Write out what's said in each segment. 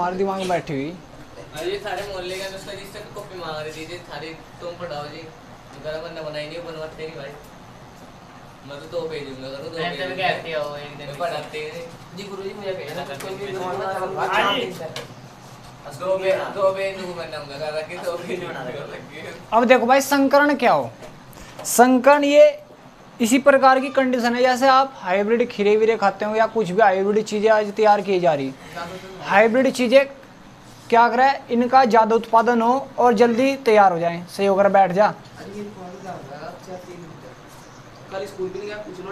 तुम्हारे दिमाग में बैठी हुई। अरे सारे मोहल्ले का नुस्खा जिससे कॉपी मांग रही थी थारी तुम पढ़ाओ जी गला बनना बनाई नहीं बनवाते नहीं भाई मैं तो भेजूंगा करो तो मैं कहती हो एक दिन पढ़ाते हैं जी गुरुजी मुझे भेजना कोई भी दो बेन बनना लगा के दो बेन बना लगे। अब देखो भाई संकरण क्या हो, संकरण ये इसी प्रकार की कंडीशन है जैसे आप हाइब्रिड खीरे वीरे खाते हो या कुछ भी हाइब्रिड चीजें आज तैयार की जा रही। हाइब्रिड चीजें क्या कर रहा है, इनका ज्यादा उत्पादन हो और जल्दी तैयार हो जाए। सही होकर बैठ जा कल स्कूल भी नहीं गया पूछ लो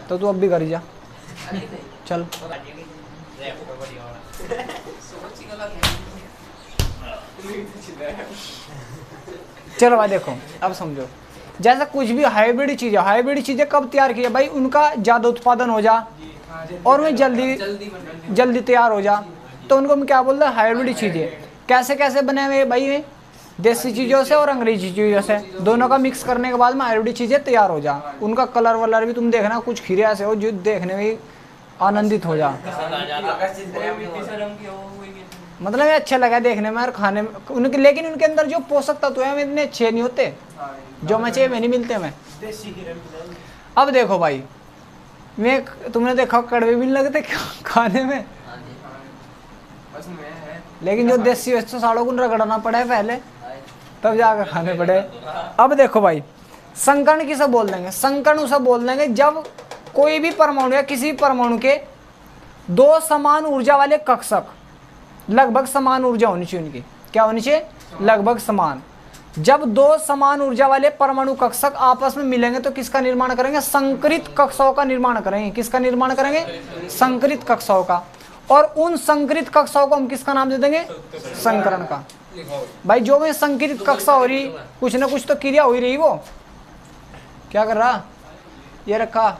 तो तू अब भी कर जा चल। चलो भाई देखो अब समझो, जैसा कुछ भी हाइब्रिड चीजें कब तैयार की है भाई, उनका ज्यादा उत्पादन हो जा और वे जल्दी तैयार हो जा, तो उनको हम क्या बोलते हैं हाइब्रिड चीजें। कैसे कैसे बने हुए भाई ये देसी चीजों से और अंग्रेजी चीजों से, दोनों का मिक्स करने के बाद में हाइब्रिड चीजें तैयार हो जा। उनका कलर वलर भी तुम देखना कुछ खीरे ऐसे हो जो देखने में आनंदित हो जा, मतलब ये अच्छा लगा देखने में और खाने में उनके, लेकिन उनके अंदर जो पोषक तत्व है इतने अच्छे नहीं होते जो हमें चाहिए वे नहीं मिलते हमें। अब देखो भाई मैं तुमने देखा कड़वे भी नहीं लगते खाने में, लेकिन जो देसी वस्तु सालों को रगड़ना पड़े पहले तब जाकर खाने पड़े। अब देखो भाई संकरण किसे बोल देंगे, संकरण उसे बोल देंगे जब कोई भी परमाणु या किसी परमाणु के दो समान ऊर्जा वाले कक्षक, लगभग समान ऊर्जा होनी चाहिए उनकी, क्या होनी चाहिए लगभग समान। जब दो समान ऊर्जा वाले परमाणु कक्षक आपस में मिलेंगे तो किसका निर्माण करेंगे, संकरित कक्षाओं का निर्माण करेंगे। किसका निर्माण करेंगे, संकरित कक्षाओं का। और उन संकरित कक्षाओं को हम किसका नाम दे देंगे, संकरण का। भाई जो में संकरित कक्षा हो रही कुछ ना कुछ तो क्रिया हो ही रही, वो क्या कर रहा ये रखा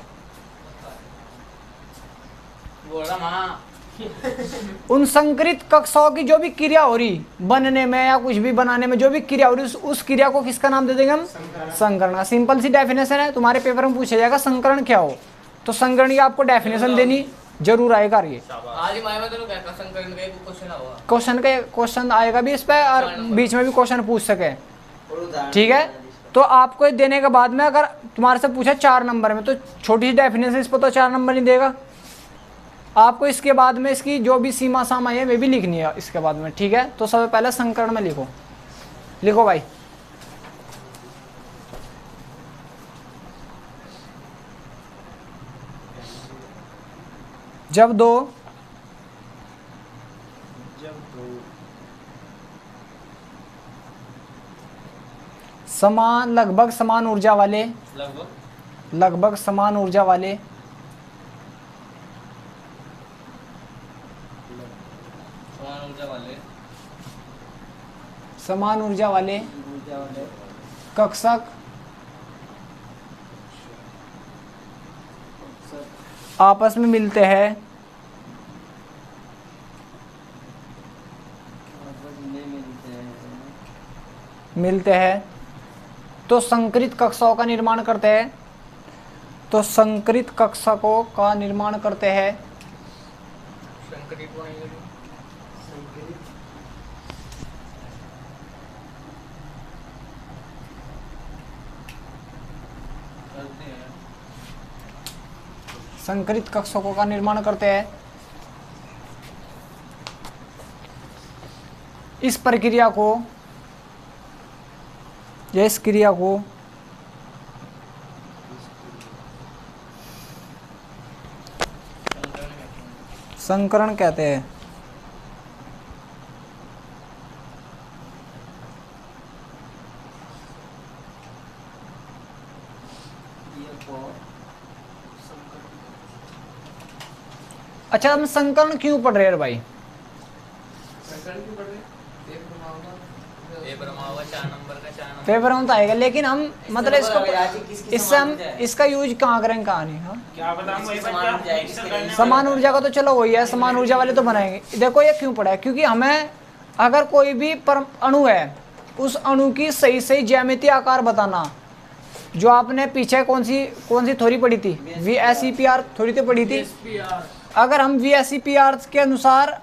उन संकरित कक्षाओं की जो भी क्रिया हो रही बनने में या कुछ भी बनाने में जो भी क्रिया हो रही उस क्रिया को किसका नाम दे देंगे हम, संकरण का। सिंपल सी डेफिनेशन है, तुम्हारे पेपर में पूछा जाएगा संकरण क्या हो, तो संकरण की आपको डेफिनेशन देनी जरूर आएगा। ये क्वेश्चन आएगा भी इस पे और बीच में भी क्वेश्चन पूछ सके, ठीक है। तो आपको देने के बाद में अगर तुम्हारे से पूछा 4 नंबर में तो छोटी सी डेफिनेशन इस पर तो 4 नंबर नहीं देगा आपको। इसके बाद में इसकी जो भी सीमा सामा है वे भी लिखनी है इसके बाद में, ठीक है। तो सबसे पहले संकरण में लिखो भाई। जब दो समान लगभग समान ऊर्जा वाले समान ऊर्जा वाले कक्षक आपस में मिलते हैं तो संकरित कक्षाओं का निर्माण करते हैं, संकरित कक्षकों का निर्माण करते हैं। इस प्रक्रिया को या इस क्रिया को संकरण कहते हैं। अच्छा हम संकरण क्यों पढ़ रहे हैं भाई, पेपर में तो आएगा, लेकिन हम मतलब इसको इससे हम इसका यूज कहाँ करेंगे, कहाँ नहीं। हाँ समान ऊर्जा का तो चलो वही है, समान ऊर्जा वाले तो बनाएंगे। देखो ये क्यों पढ़ा है, क्योंकि हमें अगर कोई भी अणु है उस अणु की सही ज्यामितीय आकार बताना। जो आपने पीछे कौन सी थ्योरी पढ़ी थी, VSEPR थ्योरी तो पढ़ी थी। अगर हम VSEPR के अनुसार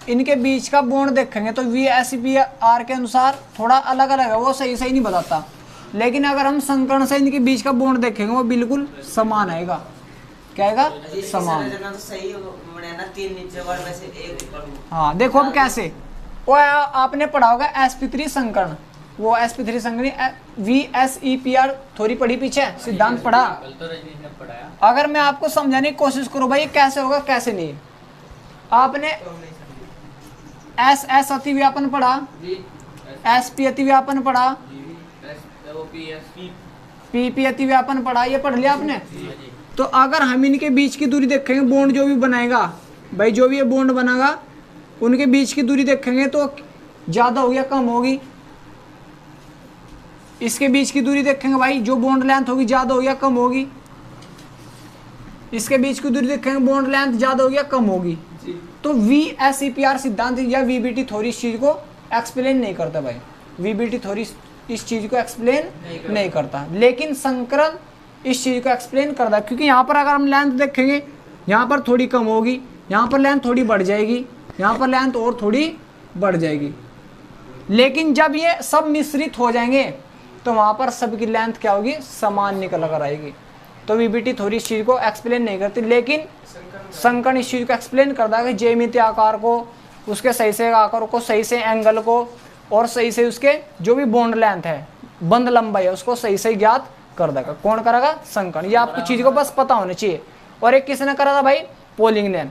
इनके बीच का बॉन्ड देखेंगे तो VSEPR के अनुसार थोड़ा अलग अलग है, वो सही सही नहीं बताता। लेकिन अगर हम संकर्ण से इनके बीच का बॉन्ड देखेंगे वो बिल्कुल समान आएगा। क्या आएगा? समान। तो सही बने ना, 3 नीचे वाले में से एक ऊपर। हाँ देखो अब कैसे, वो आपने पढ़ा होगा sp3 संकर्ण, वो sp3 संकर्ण VSEPR थोड़ी पढ़ी पीछे, सिद्धांत पढ़ा। कल तो रजनीश ने पढ़ाया। अगर मैं आपको समझाने की कोशिश करूँ भाई कैसे होगा कैसे नहीं, आपने एस अतिव्यापन पढ़ा, SP अतिव्यापन पढ़ा, PP अतिव्यापन पढ़ा, ये पढ़ लिया आपने। तो अगर हम इनके बीच की दूरी देखेंगे, बॉन्ड जो भी बनाएगा भाई, जो भी ये बॉन्ड बनाएगा उनके बीच की दूरी देखेंगे तो ज़्यादा होगी या कम होगी? इसके बीच की दूरी देखेंगे भाई, जो बॉन्ड लेंथ होगी ज़्यादा होगी या कम होगी? इसके बीच की दूरी देखेंगे, बॉन्ड लेंथ ज़्यादा होगी या कम होगी? तो VSEPR सिद्धांत या VBT थ्योरी इस चीज़ को एक्सप्लेन नहीं करता भाई, VBT थ्योरी इस चीज़ को एक्सप्लेन नहीं करता, लेकिन संकरण इस चीज़ को एक्सप्लेन करता है। क्योंकि यहाँ पर अगर हम लेंथ देखेंगे, यहाँ पर थोड़ी कम होगी, यहाँ पर लेंथ थोड़ी बढ़ जाएगी, यहाँ पर लेंथ और थोड़ी बढ़ जाएगी, लेकिन जब ये सब मिश्रित हो जाएंगे तो वहाँ पर सबकी लेंथ क्या होगी? समान निकल कर आएगी। तो VBT थ्योरी इस चीज़ को एक्सप्लेन नहीं करती, लेकिन संकर्ण इस चीज़ को एक्सप्लेन करता है कि ज्यामितीय आकार को, उसके सही से आकार को, सही से एंगल को, और सही से उसके जो भी बॉन्ड लेंथ है, बंद लंबाई है, उसको सही से ज्ञात कर देगा। कौन करेगा? संकर्ण। ये आपको चीज़ को बस पता होना चाहिए। और एक किसने करा था भाई? पोलिंग ने।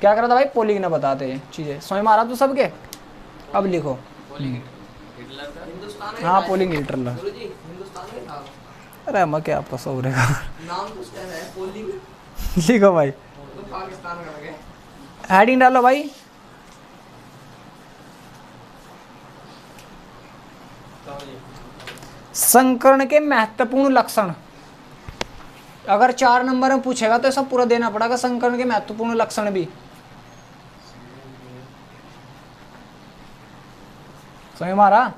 क्या करा था भाई? पोलिंग ने। बताते हैं चीज़ें समझ में आ रहा तो सबके। अब लिखो। हाँ पोलिंग हिटलर। अरे मैं क्या आपका सो रहेगा लिखो भाई, हेडिंग डालो भाई। संकर्ण के महत्वपूर्ण लक्षण। अगर 4 नंबर में पूछेगा तो सब पूरा देना पड़ेगा, संकर्ण के महत्वपूर्ण लक्षण भी। समझ में आ रहा?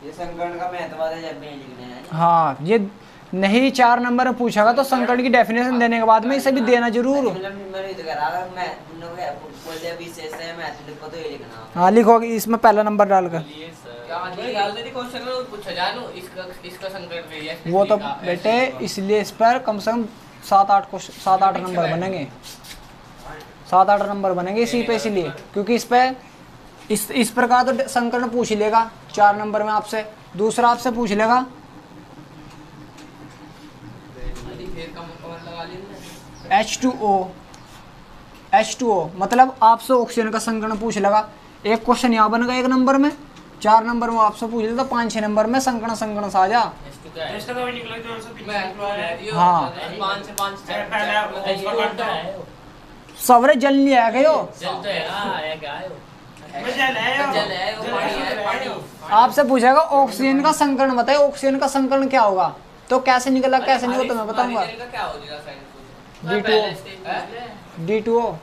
ये संकर्ण का महत्व है जब भी लिखने हैं। हाँ, ये नहीं 4 नंबर में पूछेगा तो संकर्ण की डेफिनेशन देने के बाद में इसे भी देना जरूर। हाँ लिखो इसमें पहला नंबर डालकर। वो तो बेटे इसलिए इस पर कम से कम 7-8 नंबर बनेंगे, 7-8 नंबर बनेंगे इसी पे, इसलिए क्योंकि इस पे इस प्रकार तो संकर्ण पूछ ही लेगा 4 नंबर में आपसे। दूसरा आपसे पूछ लेगा H2O मतलब आपसे ऑक्सीजन का संकर्ण पूछ लेगा। एक क्वेश्चन यहाँ बनेगा 1 नंबर में, 4 नंबर में आपसे पूछ लेता, 5-6 नंबर में संकर्ण आ जा। हाँ सवरे जल नहीं आया गयो। आपसे पूछेगा ऑक्सीजन का संकर्ण बताइए, ऑक्सीजन का संकर्ण क्या होगा? तो कैसे निकला कैसे नहीं, तो मैं बताऊंगा। D2O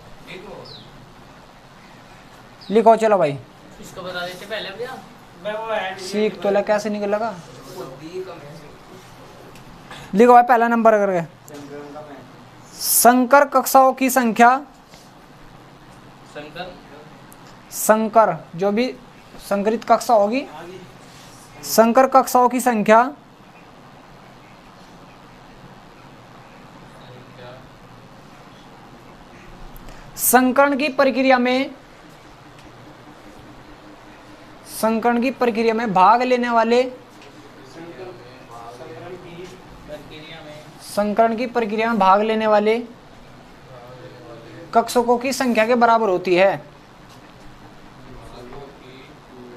लिखो। चलो भाई इसको बता देते पहले भैया, सीख तो ले कैसे निकलेगा। लिखो भाई पहला नंबर करके। संकर कक्षाओं की संख्या, संकर जो भी संकरित कक्षा होगी, संकर कक्षाओं की संख्या संकरण की प्रक्रिया में, संकरण की प्रक्रिया में भाग लेने वाले, संकरण की प्रक्रिया में भाग लेने वाले कक्षकों की संख्या के बराबर होती है,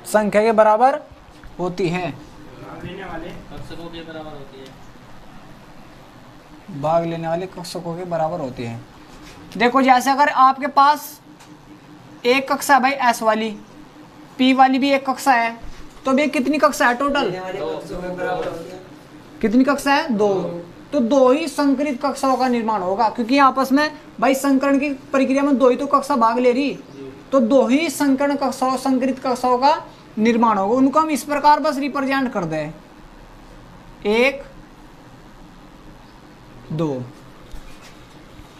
संख्या के बराबर होती है, कक्षकों के बराबर होती है, भाग लेने वाले कक्षकों के बराबर होती है। देखो जैसे अगर आपके पास एक कक्षा है भाई S वाली, P वाली भी एक कक्षा है, तो भी कितनी कक्षा है टोटल? कितनी कक्षा है? 2। तो 2 ही संकरित कक्षाओं का निर्माण होगा, क्योंकि आपस में भाई संकरण की प्रक्रिया में 2 ही तो कक्षा भाग ले रही, तो 2 ही संकरण कक्षाओं, संकरित कक्षाओं का निर्माण होगा। उनको हम इस प्रकार बस रिप्रेजेंट कर दें, 1 2।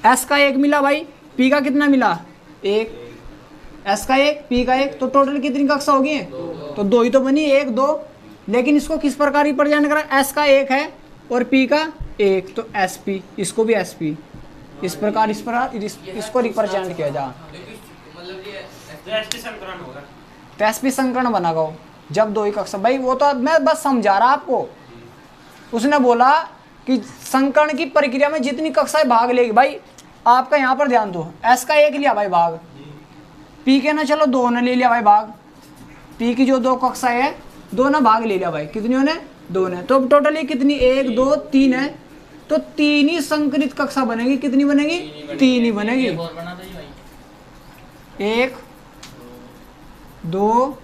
S का 1 मिला भाई, पी का कितना मिला, एक, एस का एक, पी का एक, तो टोटल कितनी कक्षा होगी, तो दो ही तो बनी, एक दो। लेकिन इसको किस प्रकार रिप्रेजेंट करा, एस का एक है और पी का एक, तो एस पी, इसको भी एस पी, इस प्रकार इसको रिप्रेजेंट किया जा, मतलब ये तो एस पी संकरण बना गो जब दो ही कक्षा। भाई वो तो मैं बस समझा रहा आपको। उसने बोला कि संकरण की प्रक्रिया में जितनी कक्षाएं भाग लेगी, भाई आपका यहाँ पर ध्यान दो, एस का एक लिया भाई भाग, पी के ना चलो दो ने ले लिया भाई भाग, पी की जो दो कक्षाएं है दो ना भाग ले लिया भाई, कितनी ने, दो ने, तो टोटली कितनी, एक दो तीन है, तो तीन ही संकरित कक्षा बनेगी, कितनी बनेगी, तीन ही बनेगी, एक दो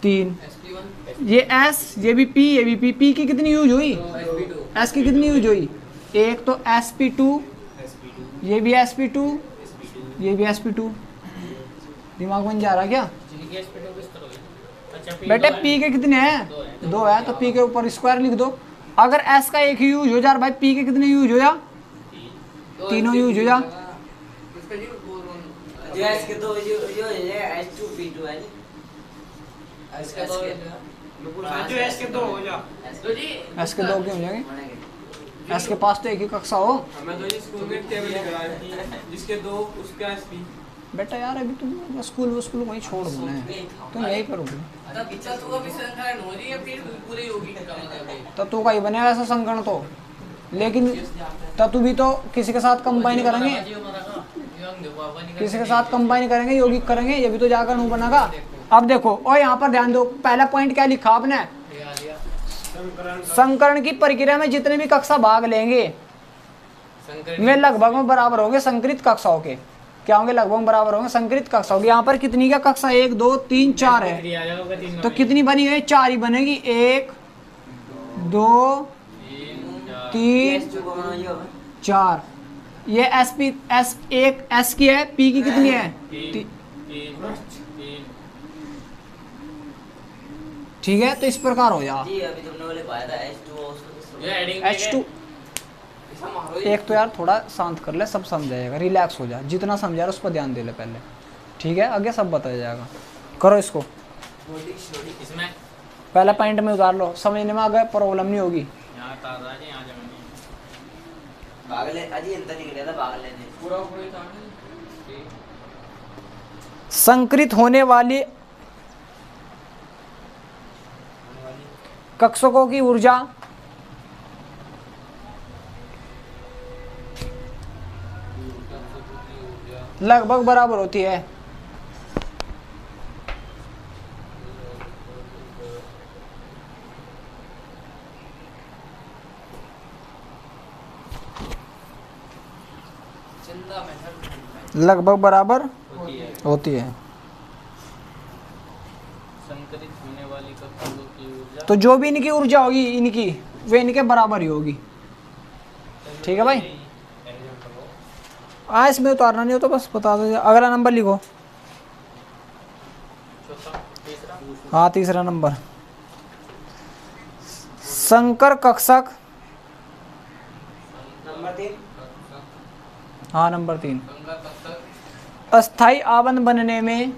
तीन, ये एस, ये भी पी, ये भी पी, पी की कितनी यूज हुई, एस की कितनी यूज हुई, एक, तो sp2, ये भी sp2, ये भी sp2, दिमाग में जा रहा क्या बेटे, पी के कितने हैं, दो है, तो पी के ऊपर स्क्वायर लिख दो। अगर एस का एक ही यूज हो जा भाई, पी के कितने यूज हो जा, तीनों यूज हो जा, जो एस के दो जो है H2P2 है एस का दो जो एस के दो हो जा, एस के दो क्यों हो जाएंगे, एस के पास तो एक ही कक्षा हो। हमें तो स्कूल में टेबल लिख रहा है जिसके दो उसका एसपी। बेटा यार अभी तुम स्कूल वहीं छोड़ दो ना, तुम यही करोगे, तो तू का ही बनेगा ऐसा संकरण तो। लेकिन तत्व भी तो किसी के साथ कंबाइन करेंगे, किसी के साथ कंबाइन करेंगे, यौगिक करेंगे, ये भी तो जाकर अणु बनेगा। अब देखो और यहाँ पर ध्यान दो, पहला पॉइंट क्या लिखा आपने, संकरण की प्रक्रिया में जितने भी कक्षा भाग लेंगे वे लगभग में बराबर होंगे संकरित कक्षाओं के, क्या होंगे, लगभग बराबर होंगे संकरित कक्षाओं के। यहाँ पर कितनी क्या कक्षा, एक दो तीन चार है, तो कितनी बनी है, चार ही बनेगी, एक दो तीन चार। ये एस पी, एस एक एस की है, पी की कितनी है, ठीक है, तो इस प्रकार हो जा जी। अभी तुमने बोले पाया था H2O H2। एक तो यार थोड़ा शांत कर ले, सब समझ जाएगा, रिलैक्स हो जा, जितना समझा रहा उस पर ध्यान दे ले पहले, ठीक है, आगे सब बताया जाएगा। करो इसको, इसमें पहला पॉइंट में उतार लो, समझने में आगे प्रॉब्लम नहीं होगी। बागले अजी अंदर निकले था, बागले ने पूरा पूरी था संकरित होने वाली कक्षकों की ऊर्जा लगभग बराबर होती है लगभग बराबर होती है। संकरित होने वाली कक्षकों की ऊर्जा, तो जो भी इनकी ऊर्जा होगी इनकी, वे इनके बराबर ही होगी, ठीक है भाई। इसमें उतारना नहीं हो तो बस बता दो। अगला नंबर लिखो, हाँ तीसरा नंबर, संकर कक्षक, नंबर 3 हाँ नंबर 3, अस्थाई आबंध बनने में,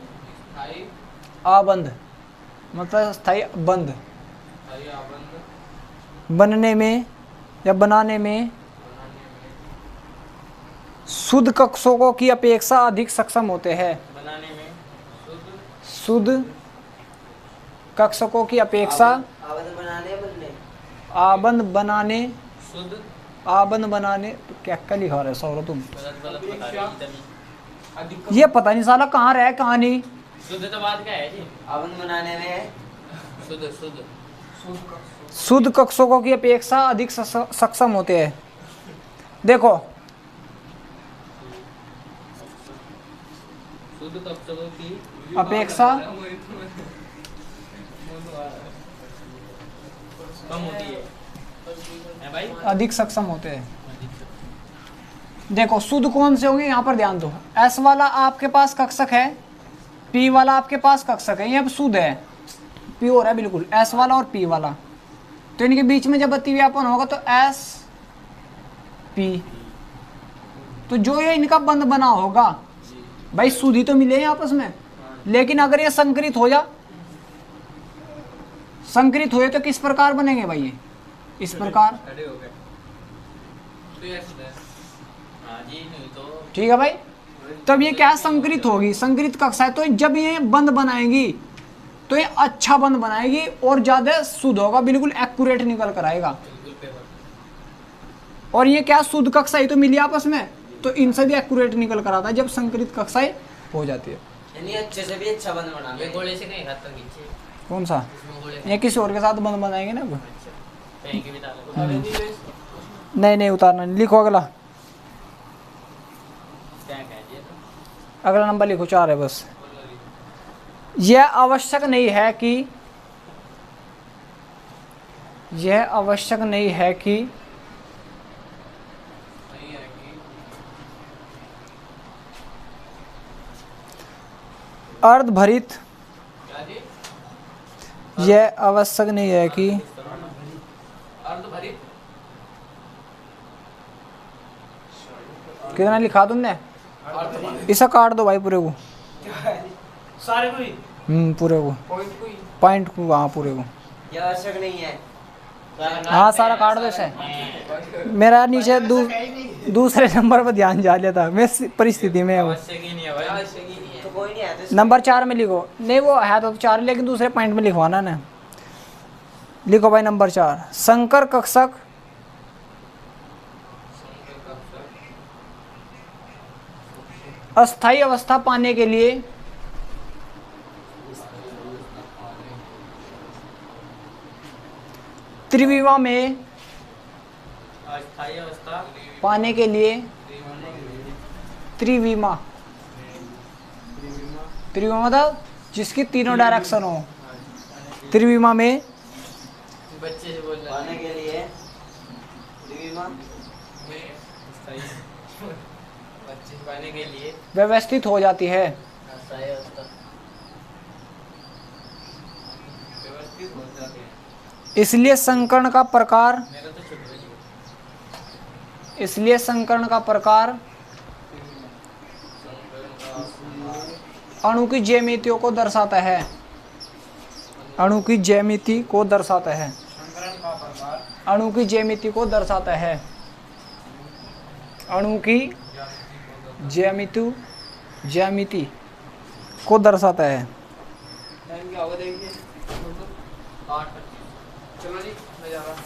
आबंध मतलब अस्थाई बंध बनने में या बनाने में शुद्ध कक्षकों की अपेक्षा अधिक सक्षम होते हैं। बनाने में शुद्ध कक्षकों की अपेक्षा आबंध बनाने बनने आबंध बनाने, शुद्ध आबंध बनाने, तो क्या क्या लिखा रहे सौरभ तुम, गलत गलत बता रही है तभी। ये पता नहीं साला कहाँ रहे कहाँ नहीं। शुद्ध तो बात क्या है जी, आबंध बनाने में शुद्ध शुद्ध शुद्ध कक्षकों की अपेक्षा अधिक सक्षम होते हैं। देखो शुद्ध कक्षकों की अपेक्षा कम होती है भाई, अधिक सक्षम होते हैं। देखो शुद्ध कौन से होंगे, यहाँ पर ध्यान दो, एस वाला आपके पास कक्षक है, पी वाला आपके पास कक्षक है, ये अब शुद्ध है, प्योर है बिल्कुल, एस वाला और पी वाला। तो इनके बीच में जब अतिव्यापन होगा तो एस पी, तो जो ये इनका बंध बना होगा भाई शुद्धि तो मिले हैं आपस में, लेकिन अगर ये संकरित हो जा, संकरित हुए तो किस प्रकार बनेंगे भाई? ये इस प्रकार, खड़े हो गए। तो ये ऐसा है। हाँ जी, नहीं तो ठीक है भाई। तब ये क्या संकरित होगी, संकरित कक्षा है। तो जब ये बंध बनाएगी तो ये अच्छा बंध बनाएगी और ज्यादा शुद्ध होगा, बिल्कुल एक्यूरेट निकल कर आएगा। बिल्कुल पेपर। और ये क्या शुद्ध कक्षाएं तो मिली आपस में, तो इनसे भी एक्यूरेट निकल कर आता है जब संकरित कक्षाएं हो जाती है। यानी अच्छे से भी अच्छा बंद बना ये गोले से कहीं खाता खींचे, कौन सा? इसमें गोले ये किसी और के साथ बंध बनाएंगे ना अब। कहीं के भी डालो। नहीं नहीं उतारना नहीं। लिखो अगला, क्या कह दिया? अगला नंबर लिखो, 4 है बस। यह आवश्यक नहीं है कि, यह आवश्यक नहीं है कि नहीं है कि अर्धभरित, क्या जी? यह आवश्यक नहीं है कि अर्धभरित। कितना लिखा तुमने? इसे काट दो भाई पूरे को, सारे को ही पूरे को, पॉइंट कोई पॉइंट को, हाँ पूरे को, ये आवश्यक नहीं है। हाँ सारा काट दो इसे। मेरा नीचे दूसरे नंबर पर ध्यान जा लेता मैं परिस्थिति में। वो आवश्यक ही नहीं है भाई, आवश्यक ही नहीं है। तो कोई नहीं है तो नंबर 4 में लिखो। नहीं वो है तो 4 लेकिन दूसरे पॉइंट में लिखवाना ना। लिखो भाई नंबर 4, संकर कक्षक अस्थायी अवस्था पाने के लिए त्रिविमा में अस्थायी अवस्था पाने के लिए त्रिविमा, त्रिविमा मतलब जिसकी तीनों डायरेक्शन हो। त्रिविमा में बच्चे से बोल रहे पाने के लिए दिव्यमा बच्चे से पाने के लिए व्यवस्थित हो जाती है। अस्थायी अवस्था व्यवस्थित हो जाते हैं। इसलिए संकर्ण का प्रकार, मेरा तो छोटे बच्चे इसलिए संकर्ण का प्रकार अणु की ज्यामितियों को दर्शाता है, अणु की ज्यामिति को दर्शाता है, अणु की ज्यामिति को दर्शाता है, अणु की ज्यामिति को दर्शाता है। टाइम क्या होगा देखिए। 8 चलो जी मैं जा रहा हूँ।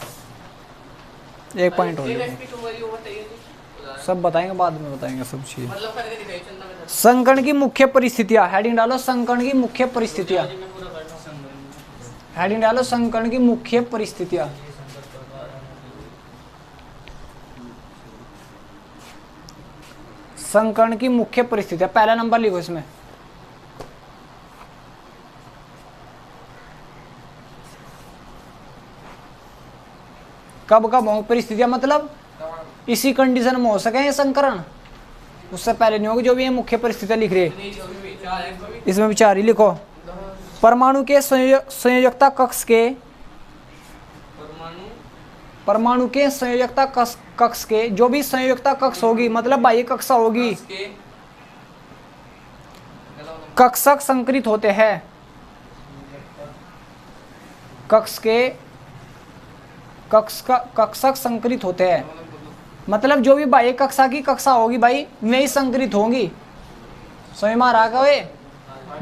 एक पॉइंट हो एक जाएगा, SP2 वाली वो बताइए जी। सब बताएंगे बाद में, बताएंगे सब चीज़। मतलब करके दिखाइए चंदा में। संकर्ण की मुख्य परिस्थितियां, हेडिंग डालो संकर्ण की मुख्य परिस्थितियां, जी मैं पूरा कर रहा हूँ। हेडिंग डालो संकर्ण की मुख्य परिस्थितियां। संकर्ण की मुख्य परिस्थितियां, पहला नंबर लिखो इसमें। कब कब हो परिस्थितियां, मतलब इसी कंडीशन में हो सके ये संकरण, उससे पहले नहीं होगी। जो भी ये मुख्य परिस्थितियां लिख रही है नहीं जो भी विचार है कोई इसमें विचार ही लिखो। परमाणु के संयोजकता कक्ष के, परमाणु परमाणु के संयोजकता कक्ष के, जो भी संयोजकता कक्ष होगी मतलब बाह्य कक्षा होगी, के कक्षक संकरित होते हैं, कक्ष के कक्षक संकरित होते हैं। मतलब जो भी बाह्य कक्षा की कक्षा होगी भाई में ही संकरित होंगी। समझ में आ रहा है वे?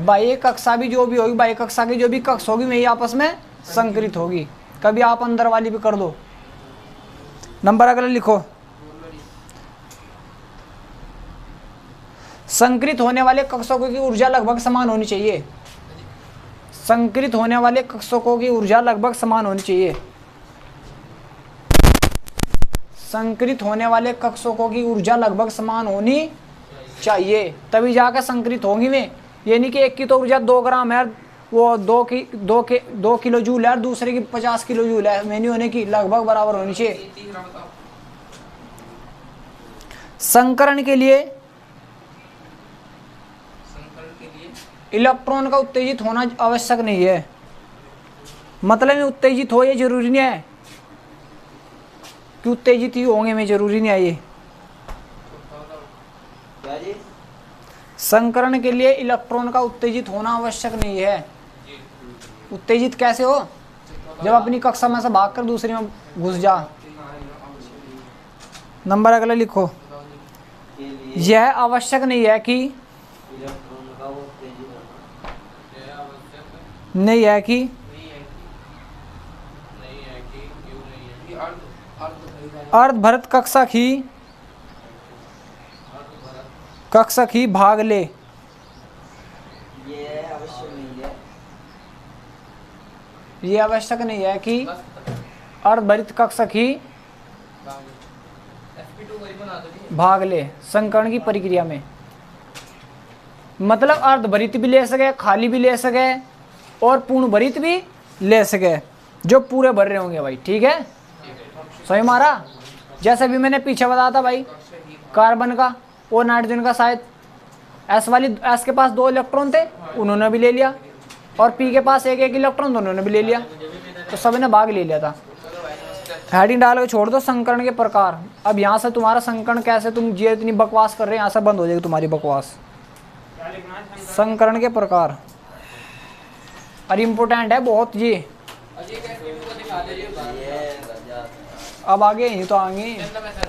बाह्य कक्षा भी जो भी होगी, बाह्य कक्षा की जो भी कक्ष होगी में ही आपस में संकरित होगी। कभी आप अंदर वाली भी कर दो। नंबर अगला लिखो। संकरित होने वाले कक्षकों की ऊर्जा लगभग समान होनी चाहिए। संकरित होने वाले कक्षकों की ऊर्जा लगभग समान होनी चाहिए। संकरित होने वाले कक्षकों की ऊर्जा लगभग समान होनी चाहिए, तभी जाकर संकरित होंगी वे। ये नहीं कि एक की तो ऊर्जा 2 ग्राम है, वो 2 किलो जूल है और दूसरे की 50 किलो जूल है, में नहीं होने की, लगभग बराबर होनी चाहिए। संकरण के लिए इलेक्ट्रॉन का उत्तेजित होना आवश्यक नहीं है। मतलब उत्तेजित हो ये जरूरी नहीं है कि उत्तेजित ही होंगे में, जरूरी नहीं है ये। संकरण के लिए इलेक्ट्रॉन का उत्तेजित होना आवश्यक नहीं है। उत्तेजित कैसे हो? जब अपनी कक्षा में से भागकर दूसरी में घुस जा। नंबर अगला लिखो। के लिए यह आवश्यक नहीं है कि इलेक्ट्रॉन का वो उत्तेजित होना नहीं है कि अर्धभरत कक्षक ही भाग ले। ये आवश्यक नहीं है। ये आवश्यक नहीं है कि अर्धभरित कक्षक ही sp2 वही बना दो जी। भाग ले संकरण की प्रक्रिया में। मतलब अर्धभरित भी ले सके, खाली भी ले सके और पूर्ण भरित भी ले सके, जो पूरे भर रहे होंगे भाई। ठीक है, सही मारा। जैसे भी मैंने पीछे बताया था भाई, कार्बन का और नाइट्रोजन का शायद एस के पास 2 इलेक्ट्रॉन थे, उन्होंने भी ले लिया, और पी के पास एक इलेक्ट्रॉन तो उन्होंने भी ले लिया, तो सभी ने भाग ले लिया था। हेडिंग डाल के छोड़ दो संकरण के प्रकार। अब यहाँ से तुम्हारा संकरण कैसे, तुम ये इतनी बकवास कर रहे हैं, यहाँ से बंद हो जाएगी तुम्हारी बकवास। संकरण के प्रकार और इम्पोर्टेंट है बहुत ये। अजी एक sp2 को दिखा दे जी। ये गजब। अब आगे यहीं तो आएंगे। चंदा मैं सर